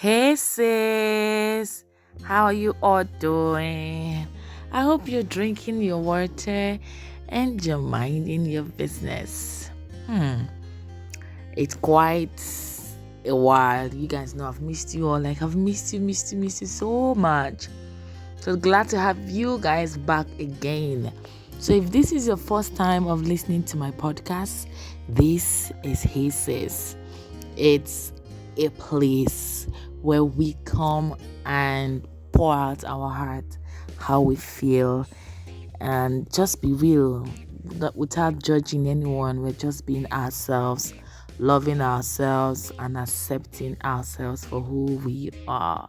Hey sis, how are you all doing? I hope you're drinking your water and you're minding your business. It's quite a while. You guys know I've missed you all. Like I've missed you so much. So glad to have you guys back again. So if this is your first time of listening to my podcast, this is Hey Sis. It's a place where we come and pour out our heart, how we feel, and just be real without judging anyone. We're just being ourselves, loving ourselves, and accepting ourselves for who we are.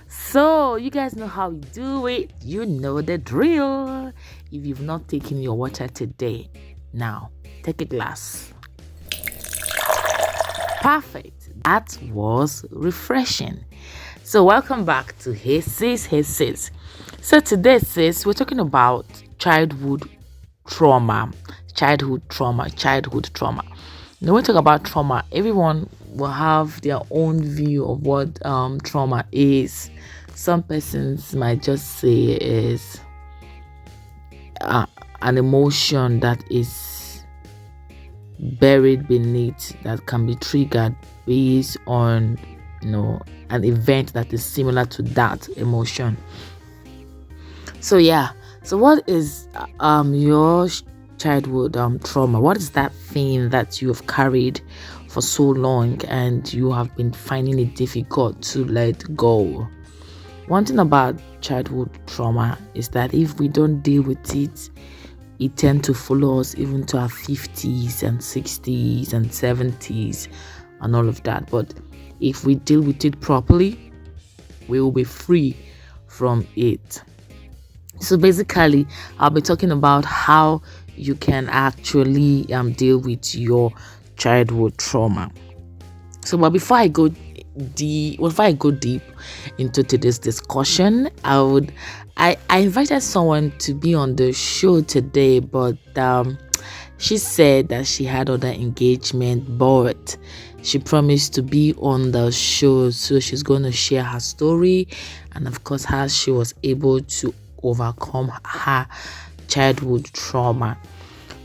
So, you guys know how we do it. You know the drill. If you've not taken your water today, now take a glass. Perfect. That was refreshing. So, welcome back to Hey Sis, Hey Sis. So, today, sis, we're talking about childhood trauma. Childhood trauma. Now, when we talk about trauma, everyone will have their own view of what trauma is. Some persons might just say is uh, an emotion that is buried beneath that can be triggered based on an event that is similar to that emotion. So yeah, so what is your childhood trauma? What is that thing that you have carried for so long and you have been finding it difficult to let go? One thing about childhood trauma is that if we don't deal with it, it tend to follow us even to our 50s and 60s and 70s and all of that. But if we deal with it properly, we will be free from it. So basically, I'll be talking about how you can actually deal with your childhood trauma. So, but before I go deep into today's discussion, I invited someone to be on the show today, but she said that she had other engagement, but she promised to be on the show, so she's going to share her story and of course how she was able to overcome her childhood trauma.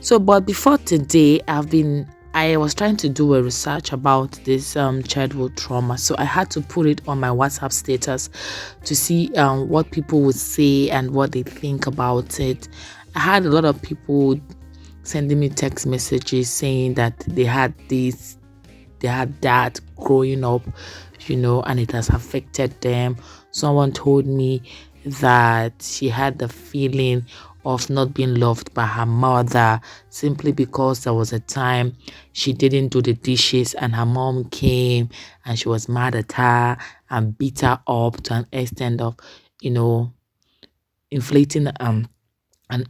So, but before today, I was trying to do a research about this childhood trauma, so I had to put it on my WhatsApp status to see what people would say and what they think about it. I had a lot of people sending me text messages saying that they had that growing up, and it has affected them. Someone told me that she had the feeling of not being loved by her mother simply because there was a time she didn't do the dishes and her mom came and she was mad at her and beat her up to an extent of, you know, inflicting an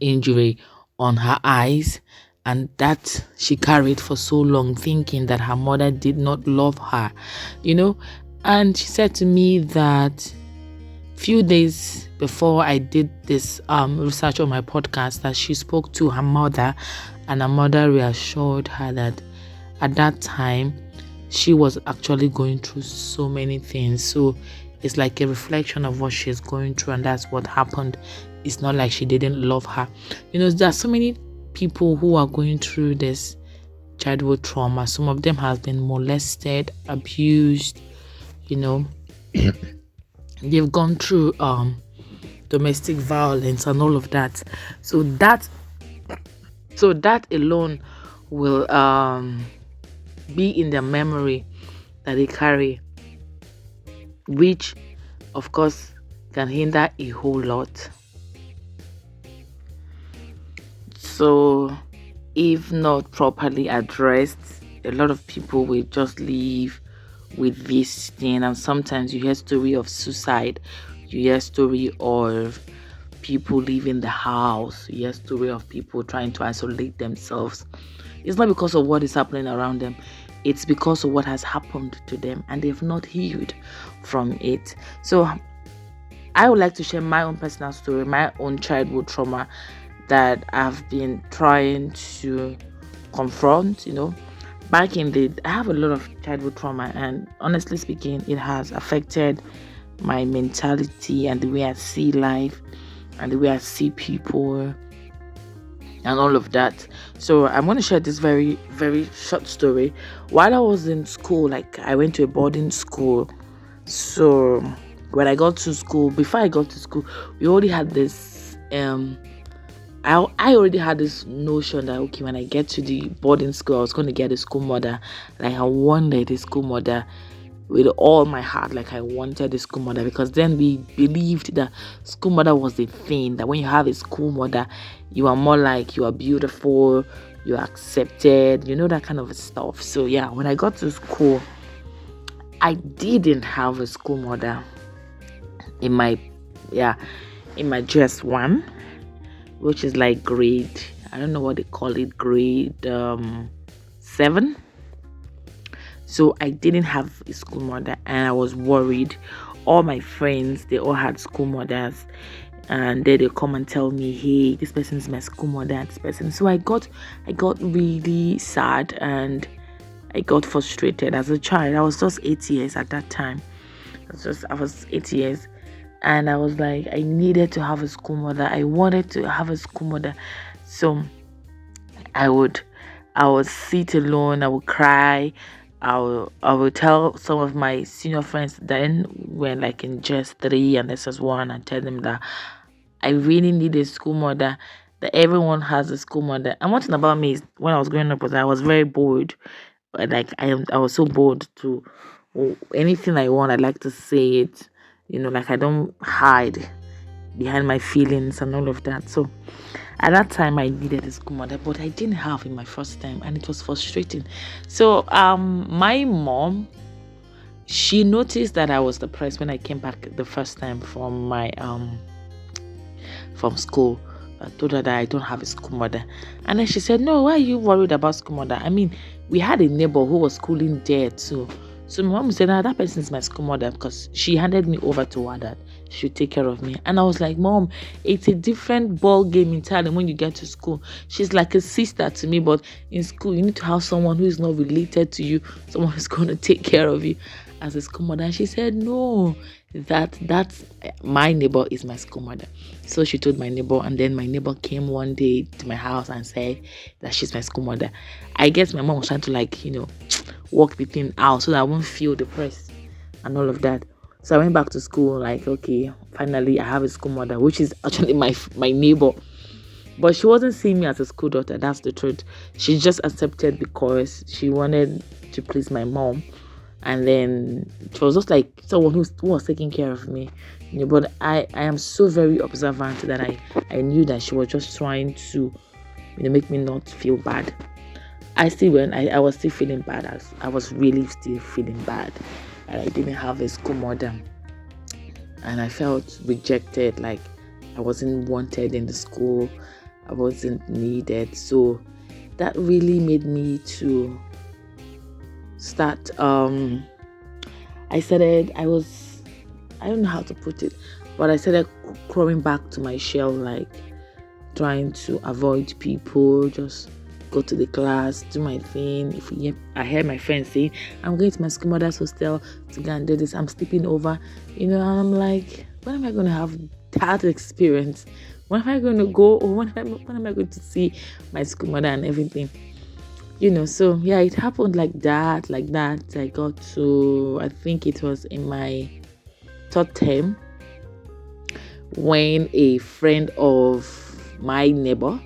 injury on her eyes, and that she carried for so long thinking that her mother did not love her, you know. And she said to me that few days before I did this research on my podcast, that she spoke to her mother and her mother reassured her that at that time she was actually going through so many things. So it's like a reflection of what she's going through, and that's what happened. It's not like she didn't love her. There are so many people who are going through this childhood trauma. Some of them have been molested, abused, you know they've gone through domestic violence and all of that. So that alone will be in their memory that they carry, which of course can hinder a whole lot. So if not properly addressed, a lot of people will just live with this thing. And sometimes you hear story of suicide, you hear story of people leaving the house, you hear story of people trying to isolate themselves. It's not because of what is happening around them, it's because of what has happened to them and they've not healed from it. So I would like to share my own personal story, my own childhood trauma that I've been trying to confront. Back in the, I have a lot of childhood trauma, and honestly speaking, it has affected my mentality and the way I see life and the way I see people and all of that. So I'm going to share this very, very short story. While I was in school, like I went to a boarding school. So when I got to school, before I got to school, we already had this I already had this notion that okay, when I get to the boarding school, I was going to get a school mother. Like I wanted a school mother with all my heart. Like I wanted a school mother because then we believed that school mother was the thing. That when you have a school mother, you are more like you are beautiful, you are accepted, that kind of stuff. So yeah, when I got to school, I didn't have a school mother in my yeah in my GS1, which is like grade, I don't know what they call it, grade 7. So I didn't have a school mother and I was worried. All my friends, they all had school mothers, and then they come and tell me, hey, this person is my school mother, this person. So I got really sad and I got frustrated as a child. I was just 8 years at that time. I was 8 years, and I was like, I needed to have a school mother. I wanted to have a school mother. So I would I would sit alone, I would cry. I would tell some of my senior friends then when like in just 3 and this is one, and tell them that I really need a school mother. That everyone has a school mother. And one thing about me is when I was growing up was I was very bored. Like I was so bored to anything I want, I like to say it. Like I don't hide behind my feelings and all of that. So at that time, I needed a school mother, but I didn't have in my first time, and it was frustrating. So, my mom, she noticed that I was depressed when I came back the first time from my from school. I told her that I don't have a school mother, and then she said, "No, why are you worried about school mother? I mean, we had a neighbor who was schooling there too." So my mom said, that person is my school mother because she handed me over to her that she should take care of me. And I was like, Mom, it's a different ball game entirely when you get to school. She's like a sister to me, but in school, you need to have someone who is not related to you, someone who's going to take care of you as a school mother. And she said, no, that's my neighbor is my school mother. So she told my neighbor, and then my neighbor came one day to my house and said that she's my school mother. I guess my mom was trying to work the thing out so that I won't feel depressed and all of that. So I went back to school like, okay, finally I have a school mother, which is actually my neighbor. But she wasn't seeing me as a school daughter, that's the truth. She just accepted because she wanted to please my mom. And then she was just like someone who was taking care of me. But I am so very observant that I knew that she was just trying to make me not feel bad. I was still feeling bad. I was really still feeling bad, and I didn't have a school mother, and I felt rejected. Like I wasn't wanted in the school, I wasn't needed. So that really made me to start. I don't know how to put it, but I started crawling back to my shell, like trying to avoid people, just go to the class, do my thing. I heard my friends saying, I'm going to my school mother's hostel to go and do this, I'm sleeping over, and I'm like, when am I going to have that experience? When am I going to go, or when am I going to see my school mother and everything? So yeah, it happened like that. I got to, I think it was in my third term when a friend of my neighbor,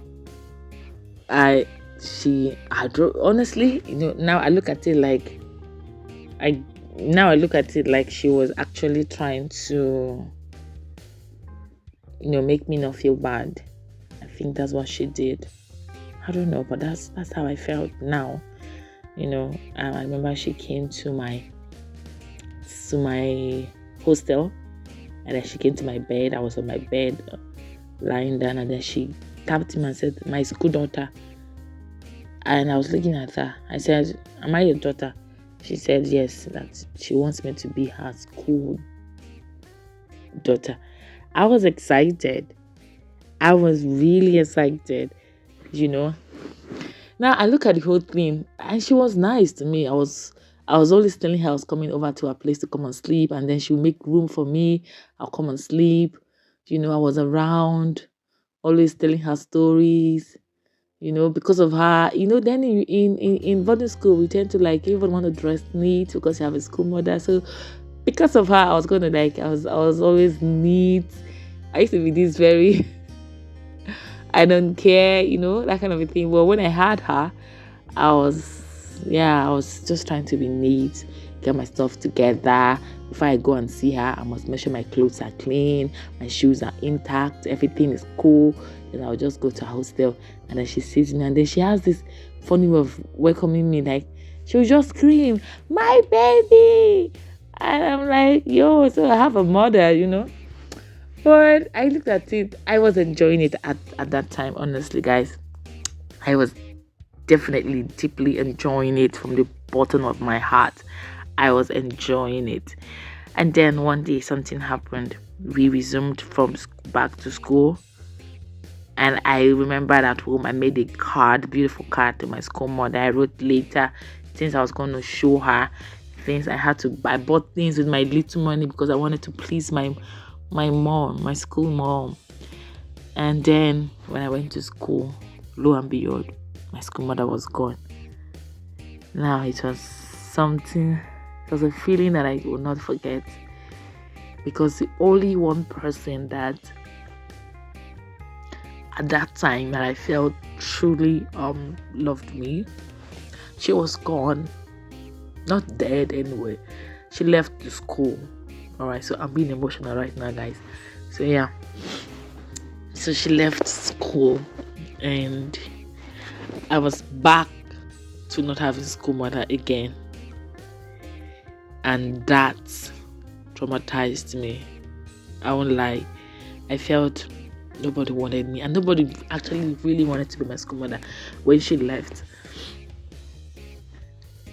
honestly, now I look at it like she was actually trying to make me not feel bad. I think that's what she did. I don't know, but that's how I felt now. I remember she came to my hostel, and then she came to my bed. I was on my bed, lying down, and then she tapped me and said, "My school daughter." And I was looking at her. I said, "Am I your daughter?" She said, "Yes," that she wants me to be her school daughter. I was excited. I was really excited, Now I look at the whole thing, and she was nice to me. I was always telling her I was coming over to her place to come and sleep, and then she would make room for me. I'll come and sleep. I was around, always telling her stories. Because of her. Then in boarding school, we tend to like even want to dress neat because you have a school mother. So because of her, I was going to like I was always neat. I used to be this very I don't care, that kind of a thing. But when I had her, I was, yeah, I was just trying to be neat, get my stuff together. Before I go and see her, I must make sure my clothes are clean, my shoes are intact, everything is cool. Then I'll just go to her hostel, and then she sees me, and then she has this funny way of welcoming me. Like, she'll just scream, "My baby!" And I'm like, yo, so I have a mother. But I looked at it, I was enjoying it at that time, honestly, guys. I was definitely deeply enjoying it from the bottom of my heart. I was enjoying it. And then one day something happened. We resumed from back to school. And I remembered at home I made a card, beautiful card to my school mother. I wrote later things I was going to show her, things I had to buy. I bought things with my little money because I wanted to please my mom, my school mom. And then when I went to school, lo and behold, my school mother was gone. Now it was a feeling that I will not forget, because the only one person that at that time that I felt truly loved me, she was gone. Not dead anyway. She left the school. Alright, so I'm being emotional right now, guys. So yeah. So she left school, and I was back to not having school mother again. And that traumatized me. I won't lie. I felt nobody wanted me, and nobody actually really wanted to be my school mother when she left.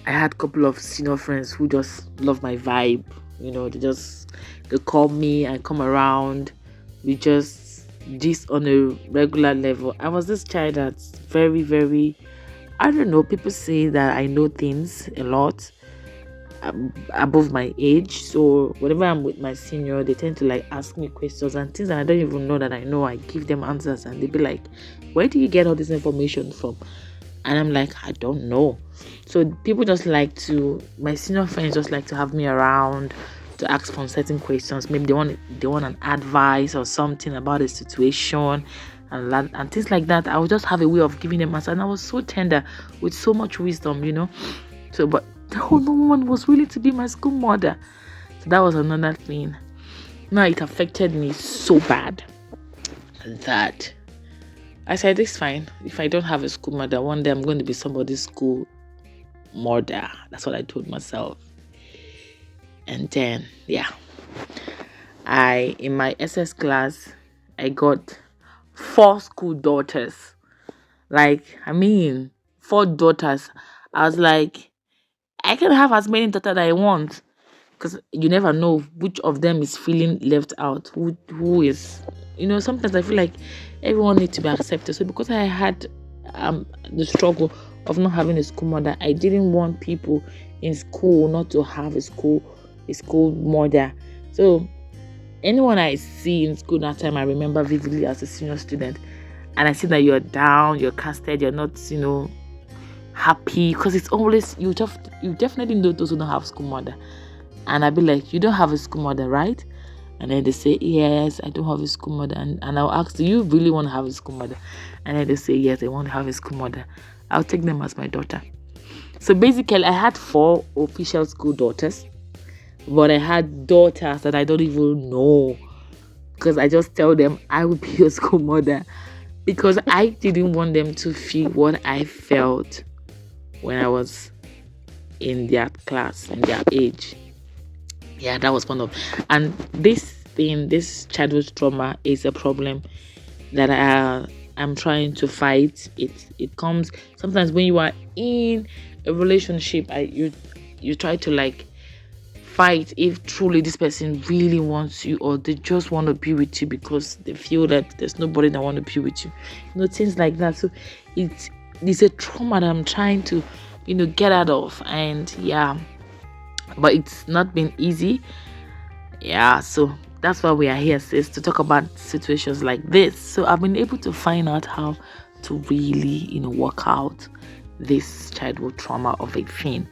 I had a couple of senior friends who just love my vibe. They call me, I come around. We just this on a regular level. I was this child that's very, very, I don't know, people say that I know things a lot above my age. So whenever I'm with my senior, they tend to like ask me questions and things that I don't even know that I know. I give them answers, and they be like, "Where do you get all this information from?" And I'm like, "I don't know." So people just like to, my senior friends just like to have me around to ask for certain questions. Maybe they want an advice or something about a situation and things like that. I would just have a way of giving them answers, and I was so tender with so much wisdom. So, but no one was willing to be my school mother. So that was another thing. Now it affected me so bad that I said, it's fine. If I don't have a school mother, one day I'm going to be somebody's school mother. That's what I told myself. And then, yeah, in my SS class, I got 4 school daughters. Like, I mean, 4 daughters. I was like, I can have as many daughters I want, because you never know which of them is feeling left out, who is, sometimes I feel like everyone needs to be accepted. So because I had the struggle of not having a school mother, I didn't want people in school not to have a school mother. So anyone I see in school that time, I remember vividly as a senior student, and I see that you're down, you're casted, you're not happy, because it's always you definitely know those who don't have school mother. And I'd be like, "You don't have a school mother, right?" And then they say, "Yes, I don't have a school mother." And I'll ask, "Do you really want to have a school mother?" And then they say, "Yes, I want to have a school mother." I'll take them as my daughter. So basically, I had 4 official school daughters, but I had daughters that I don't even know, because I just tell them I will be your school mother, because I didn't want them to feel what I felt when I was in their class, in their age. Yeah, that was one of, and this childhood trauma is a problem that I'm trying to fight. It comes sometimes when you are in a relationship. You try to like fight if truly this person really wants you, or they just want to be with you because they feel that there's nobody that want to be with you. Things like that. So it's a trauma that I'm trying to, get out of. And yeah, but it's not been easy. Yeah, so that's why we are here, sis, to talk about situations like this. So I've been able to find out how to really, work out this childhood trauma of a thing.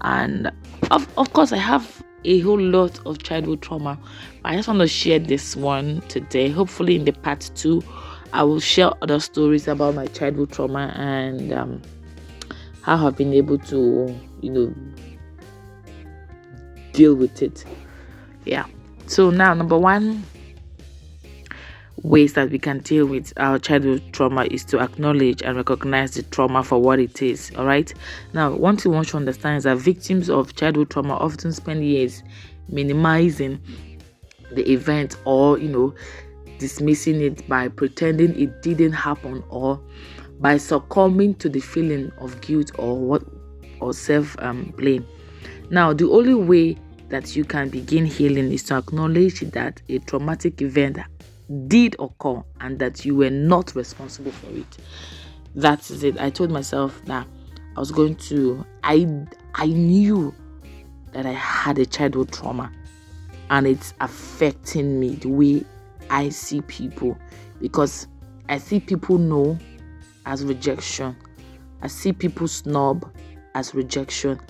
And of course, I have a whole lot of childhood trauma. I just want to share this one today. Hopefully, in the part 2, I will share other stories about my childhood trauma and how I've been able to, deal with it. Yeah. So now, number one ways that we can deal with our childhood trauma is to acknowledge and recognize the trauma for what it is. All right. Now, one thing I want to understand is that victims of childhood trauma often spend years minimizing the event, or dismissing it by pretending it didn't happen, or by succumbing to the feeling of guilt or self blame. Now, the only way that you can begin healing is to acknowledge that a traumatic event did occur and that you were not responsible for it. That's it. I told myself that I was going to, I knew that I had a childhood trauma and it's affecting me the way I see people, because I see people know as rejection. I see people snob as rejection.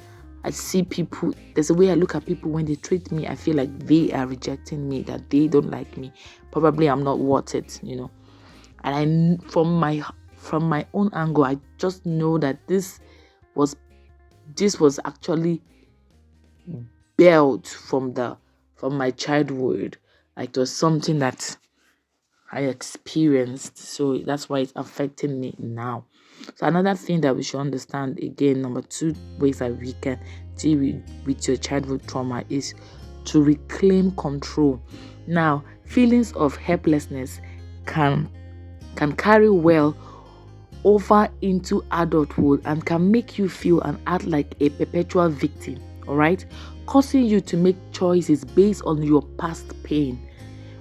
I see people, there's a way I look at people when they treat me, I feel like they are rejecting me, that they don't like me. Probably I'm not worth it, And from my own angle, I just know that this was actually built from my childhood. Like, it was something that I experienced, so that's why it's affecting me now. So another thing that we should understand, again, number 2 ways that we can deal with your childhood trauma is to reclaim control. Now, feelings of helplessness can carry well over into adulthood and can make you feel and act like a perpetual victim, all right, causing you to make choices based on your past pain,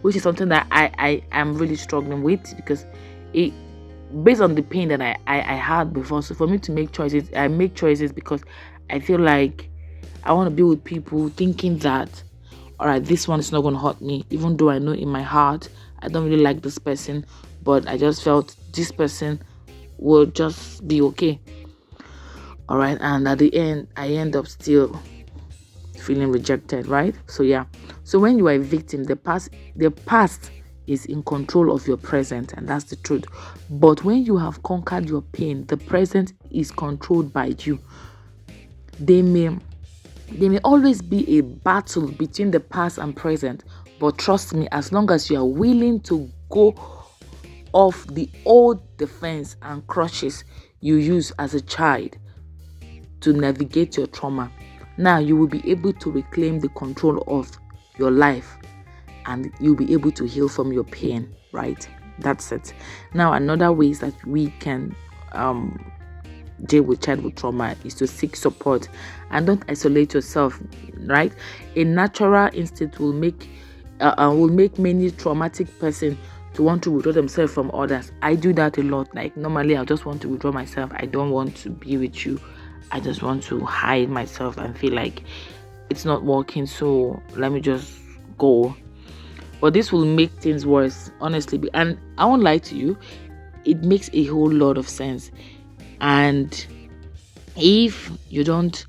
which is something that I am really struggling with, because it based on the pain that I had before. So for me to make choices, I make choices because I feel like I want to be with people thinking that, all right, this one is not going to hurt me, even though I know in my heart I don't really like this person, but I just felt this person will just be okay. All right, and at the end, I end up still feeling rejected, right? So yeah. So when you are a victim, the past is in control of your present, and that's the truth. But when you have conquered your pain, the present is controlled by you. There may always be a battle between the past and present, but trust me, as long as you are willing to go off the old defense and crutches you use as a child to navigate your trauma, now you will be able to reclaim the control of your life, and you'll be able to heal from your pain, right? That's it. Now, another ways that we can deal with childhood trauma is to seek support and don't isolate yourself, right? A natural instinct will make many traumatic person to want to withdraw themselves from others. I do that a lot. Like, normally I just want to withdraw myself. I don't want to be with you. I just want to hide myself and feel like it's not working, so let me just go. But this will make things worse, honestly. And I won't lie to you, it makes a whole lot of sense. And if you don't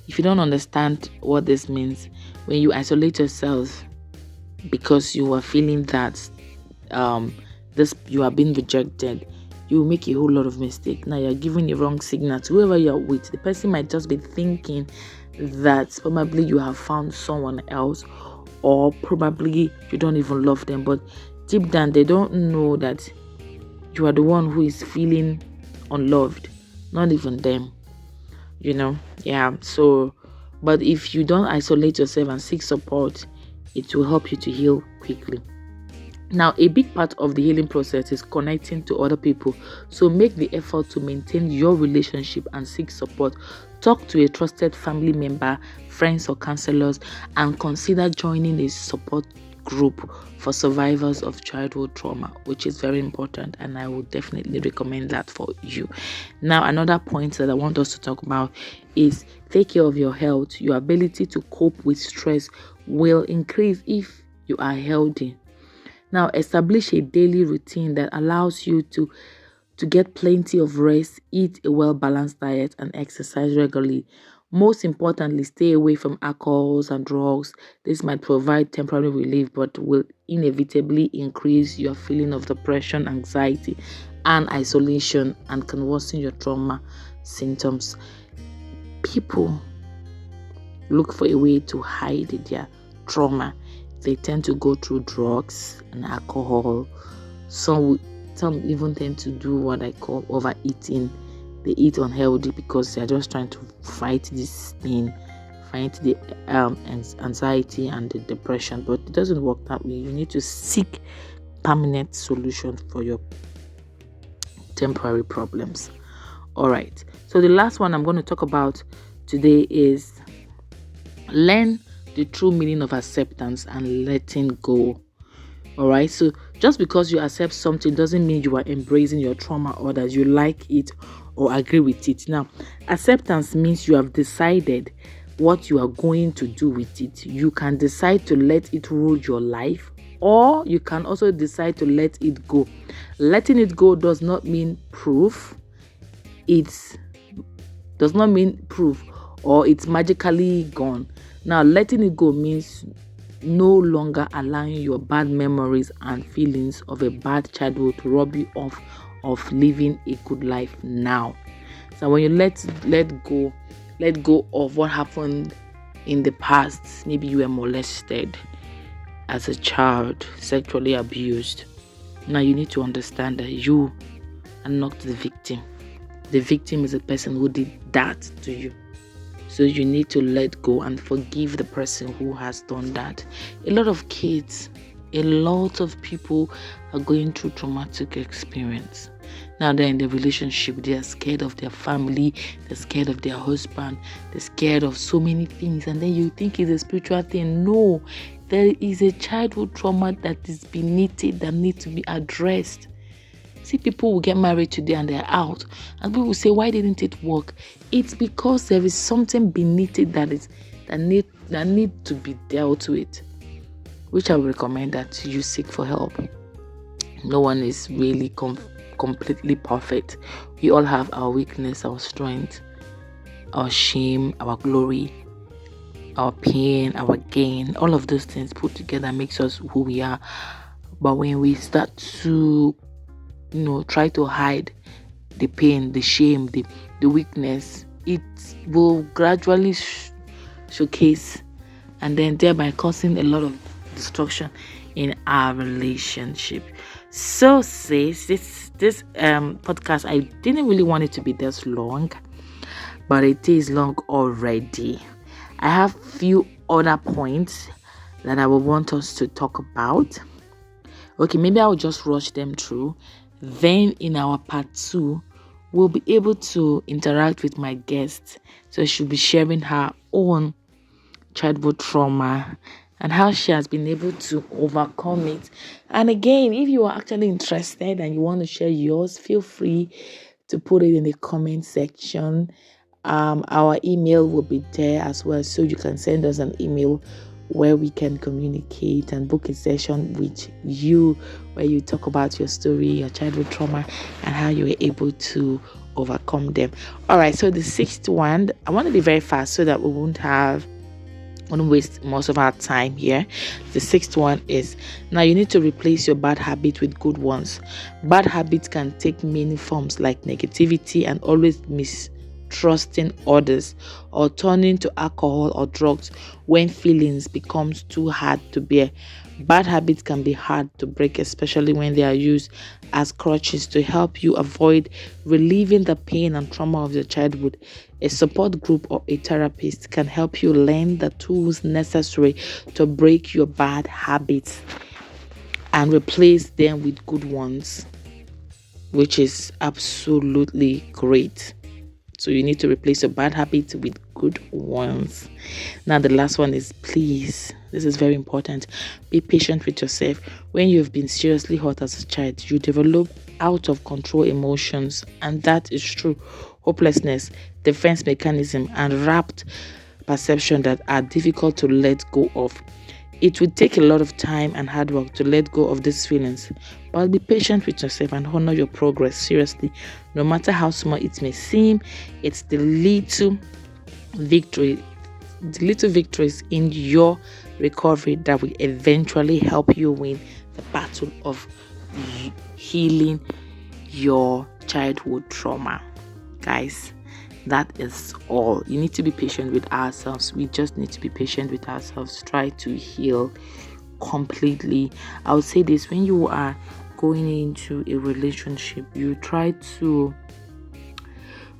understand what this means, when you isolate yourself because you are feeling that you are being rejected, you will make a whole lot of mistake. Now you're giving the wrong signal to whoever you're with. The person might just be thinking that probably you have found someone else, or probably you don't even love them, but deep down they don't know that you are the one who is feeling unloved, not even them. Yeah. So, but if you don't isolate yourself and seek support, it will help you to heal quickly. Now, a big part of the healing process is connecting to other people. So make the effort to maintain your relationship and seek support. Talk to a trusted family member, friends, or counselors, and consider joining a support group for survivors of childhood trauma, which is very important, and I would definitely recommend that for you. Now, another point that I want us to talk about is take care of your health. Your ability to cope with stress will increase if you are healthy. Now, establish a daily routine that allows you to get plenty of rest, eat a well-balanced diet, and exercise regularly. Most importantly, stay away from alcohols and drugs. This might provide temporary relief but will inevitably increase your feeling of depression, anxiety, and isolation, and can worsen your trauma symptoms. People look for a way to hide their trauma. They tend to go through drugs and alcohol. Some even tend to do what I call overeating. They eat unhealthy because they are just trying to fight this thing, fight the anxiety and the depression. But it doesn't work that way. You need to seek permanent solutions for your temporary problems. All right. So the last one I'm going to talk about today is learn the true meaning of acceptance and letting go. All right. So just because you accept something doesn't mean you are embracing your trauma or that you like it or agree with it. Now, acceptance means you have decided what you are going to do with it. You can decide to let it rule your life, or you can also decide to let it go. Letting it go does not mean proof. It does not mean proof or it's magically gone. Now, letting it go means no longer allowing your bad memories and feelings of a bad childhood to rob you of living a good life now. So when you let go of what happened in the past, maybe you were molested as a child, sexually abused. Now you need to understand that you are not the victim. The victim is the person who did that to you. So you need to let go and forgive the person who has done that. A lot of kids, a lot of people are going through traumatic experience. Now they're in the relationship, they are scared of their family, they're scared of their husband, they're scared of so many things. And then you think it's a spiritual thing. No, there is a childhood trauma that is beneath it that needs to be addressed. See, people will get married today and they're out, and people will say, why didn't it work? It's because there is something beneath it that need to be dealt with, which I would recommend that you seek for help. No one is really completely perfect. We all have our weakness, our strength, our shame, our glory, our pain, our gain. All of those things put together makes us who we are. But when we start to try to hide the pain, the shame, the weakness, it will gradually showcase and then thereby causing a lot of destruction in our relationship. So sis, this podcast, I didn't really want it to be this long, but it is long already. I have few other points that I would want us to talk about. Okay, maybe I'll just rush them through. Then in our part 2, we'll be able to interact with my guest. So she'll be sharing her own childhood trauma and how she has been able to overcome it. And again, if you are actually interested and you want to share yours, feel free to put it in the comment section. Our email will be there as well, so you can send us an email where we can communicate and book a session with you where you talk about your story, your childhood trauma, and how you were able to overcome them. All right, so the 6th one, I want to be very fast so that we won't waste most of our time here. The 6th one is, now you need to replace your bad habit with good ones. Bad habits can take many forms, like negativity and always mistrusting others, or turning to alcohol or drugs when feelings becomes too hard to bear. Bad habits can be hard to break, especially when they are used as crutches to help you avoid relieving the pain and trauma of your childhood. A support group or a therapist can help you learn the tools necessary to break your bad habits and replace them with good ones, which is absolutely great. So you need to replace your bad habits with good ones. Now, the last one is, please, this is very important, be patient with yourself. When you've been seriously hurt as a child, you develop out of control emotions, and that is true. Hopelessness, defense mechanism, and wrapped perception that are difficult to let go of. It will take a lot of time and hard work to let go of these feelings, but be patient with yourself and honor your progress. Seriously, no matter how small it may seem, it's the little victories in your recovery that will eventually help you win the battle of healing your childhood trauma. Guys, that is all. You need to be patient with ourselves. We just need to be patient with ourselves. Try to heal completely. I would say this: when you are going into a relationship, you try to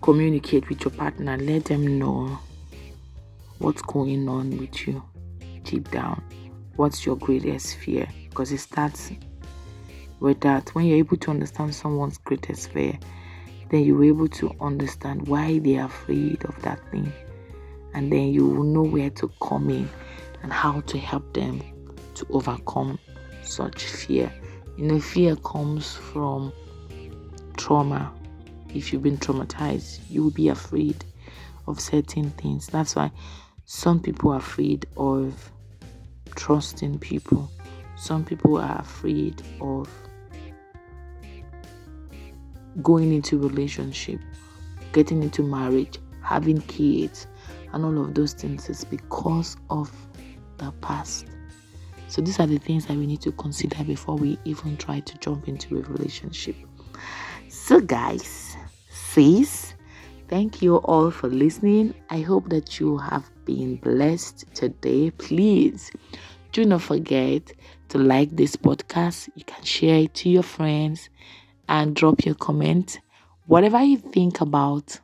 communicate with your partner. Let them know what's going on with you deep down. What's your greatest fear? Because it starts with that. When you're able to understand someone's greatest fear, then you're able to understand why they are afraid of that thing. And then you will know where to come in and how to help them to overcome such fear. Fear comes from trauma. If you've been traumatized, you will be afraid of certain things. That's why some people are afraid of trusting people. Some people are afraid of going into relationship, getting into marriage, having kids, and all of those things is because of the past. So these are the things that we need to consider before we even try to jump into a relationship. So guys, sis, thank you all for listening. I hope that you have been blessed today. Please do not forget to like this podcast. You can share it to your friends and drop your comment. Whatever you think about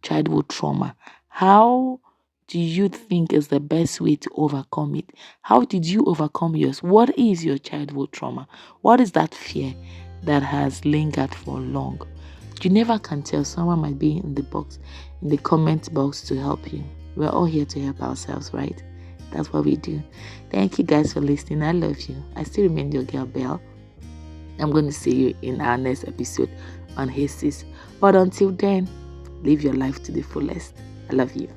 childhood trauma, how do you think is the best way to overcome it? How did you overcome yours? What is your childhood trauma? What is that fear that has lingered for long? You never can tell. Someone might be in the comment box to help you. We're all here to help ourselves, right? That's what we do. Thank you guys for listening. I love you. I still remain your girl, Belle. I'm going to see you in our next episode on Hey Sis. But until then, live your life to the fullest. I love you.